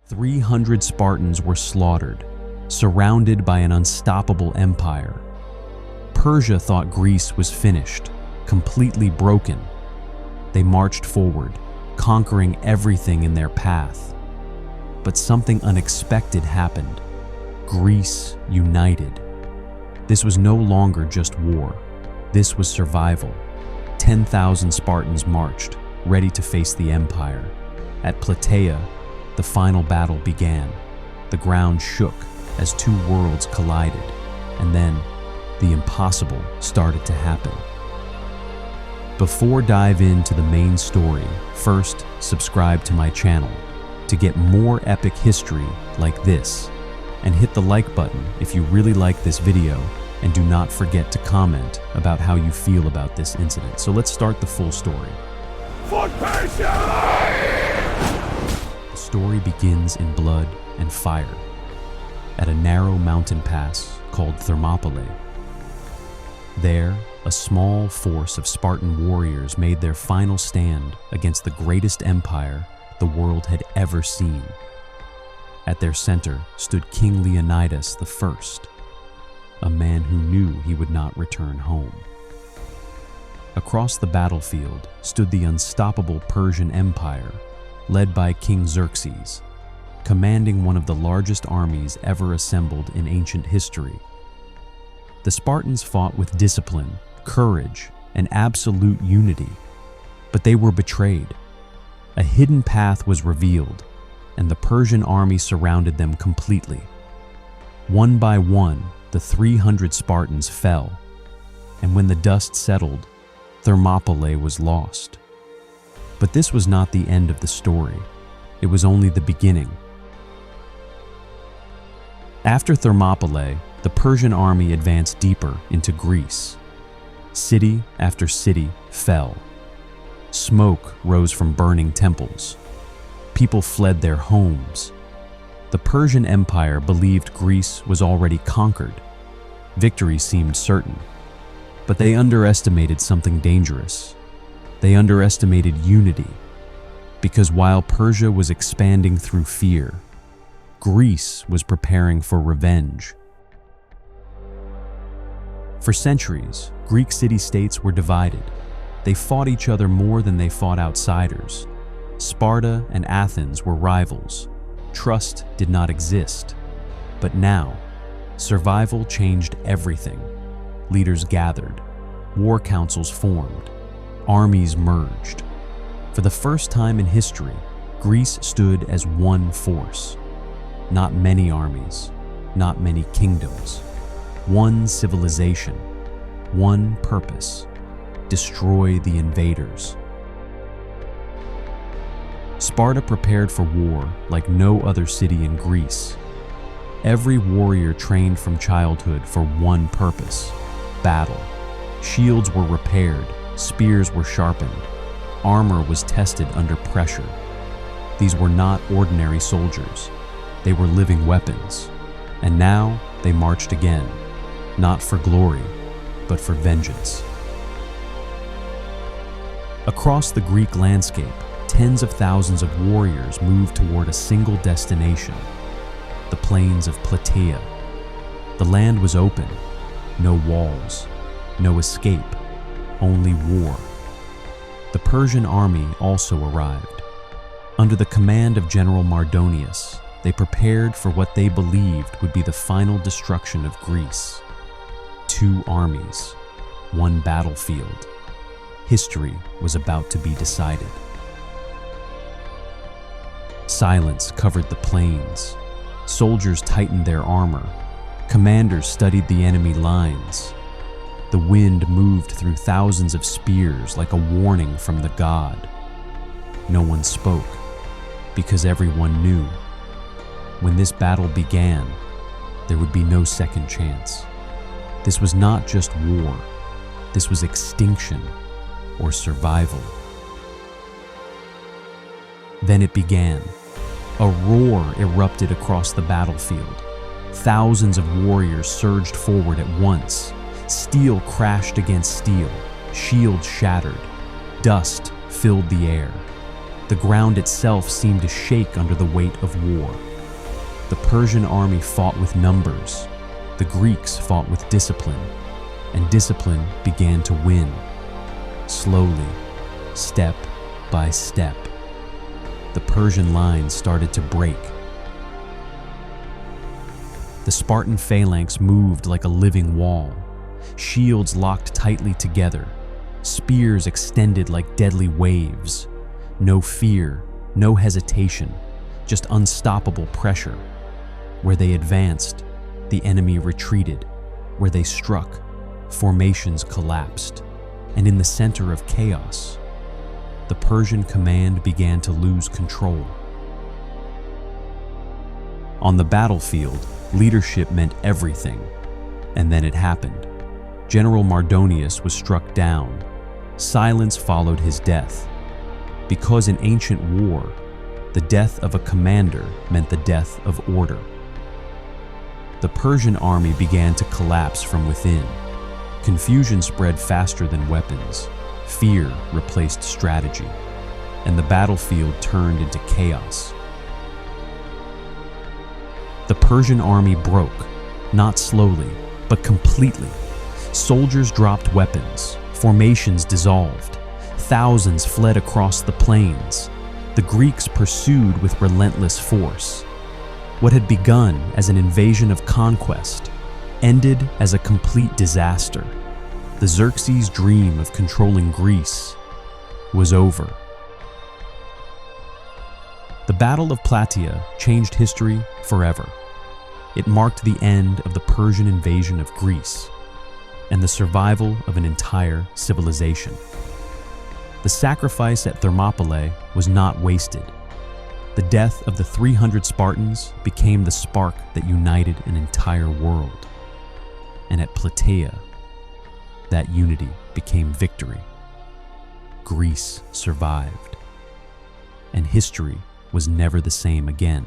300 Spartans were slaughtered, surrounded by an unstoppable empire. Persia thought Greece was finished, completely broken. They marched forward, conquering everything in their path. But something unexpected happened. Greece united. This was no longer just war. This was survival. 10,000 Spartans marched, ready to face the empire. At Plataea, the final battle began. The ground shook as two worlds collided, and then the impossible started to happen. Before dive into the main story, first subscribe to my channel to get more epic history like this, and hit the like button if you really like this video, and do not forget to comment about how you feel about this incident. So let's start the full story. For Persia! The story begins in blood and fire at a narrow mountain pass called Thermopylae. There, a small force of Spartan warriors made their final stand against the greatest empire the world had ever seen. At their center stood King Leonidas I, a man who knew he would not return home. Across the battlefield stood the unstoppable Persian Empire, led by King Xerxes, commanding one of the largest armies ever assembled in ancient history. The Spartans fought with discipline, courage, and absolute unity, but they were betrayed. A hidden path was revealed, and the Persian army surrounded them completely. One by one, the 300 Spartans fell, and when the dust settled, Thermopylae was lost. But this was not the end of the story. It was only the beginning. After Thermopylae, the Persian army advanced deeper into Greece. City after city fell. Smoke rose from burning temples. People fled their homes. The Persian Empire believed Greece was already conquered. Victory seemed certain. But they underestimated something dangerous. They underestimated unity. Because while Persia was expanding through fear, Greece was preparing for revenge. For centuries, Greek city-states were divided. They fought each other more than they fought outsiders. Sparta and Athens were rivals. Trust did not exist. But now, survival changed everything. Leaders gathered. War councils formed. Armies merged. For the first time in history, Greece stood as one force. Not many armies, not many kingdoms. One civilization, one purpose: destroy the invaders. Sparta prepared for war like no other city in Greece. Every warrior trained from childhood for one purpose: battle. Shields were repaired, spears were sharpened, armor was tested under pressure. These were not ordinary soldiers. They were living weapons. And now they marched again, not for glory, but for vengeance. Across the Greek landscape, tens of thousands of warriors moved toward a single destination: the plains of Plataea. The land was open, no walls, no escape, only war. The Persian army also arrived. Under the command of General Mardonius, they prepared for what they believed would be the final destruction of Greece. 2 armies, 1 battlefield. History was about to be decided. Silence covered the plains. Soldiers tightened their armor. Commanders studied the enemy lines. The wind moved through thousands of spears like a warning from the god. No one spoke, because everyone knew. When this battle began, there would be no second chance. This was not just war. This was extinction or survival. Then it began. A roar erupted across the battlefield. Thousands of warriors surged forward at once. Steel crashed against steel. Shields shattered. Dust filled the air. The ground itself seemed to shake under the weight of war. The Persian army fought with numbers. The Greeks fought with discipline, and discipline began to win. Slowly, step by step, the Persian lines started to break. The Spartan phalanx moved like a living wall, shields locked tightly together, spears extended like deadly waves. No fear, no hesitation, just unstoppable pressure. Where they advanced, the enemy retreated. Where they struck, formations collapsed. And in the center of chaos, the Persian command began to lose control. On the battlefield, leadership meant everything. And then it happened. General Mardonius was struck down. Silence followed his death. Because in ancient war, the death of a commander meant the death of order. The Persian army began to collapse from within. Confusion spread faster than weapons. Fear replaced strategy, and the battlefield turned into chaos. The Persian army broke, not slowly, but completely. Soldiers dropped weapons, formations dissolved, thousands fled across the plains. The Greeks pursued with relentless force. What had begun as an invasion of conquest ended as a complete disaster. The Xerxes' dream of controlling Greece was over. The Battle of Plataea changed history forever. It marked the end of the Persian invasion of Greece and the survival of an entire civilization. The sacrifice at Thermopylae was not wasted. The death of the 300 Spartans became the spark that united an entire world. And at Plataea, that unity became victory. Greece survived, and history was never the same again.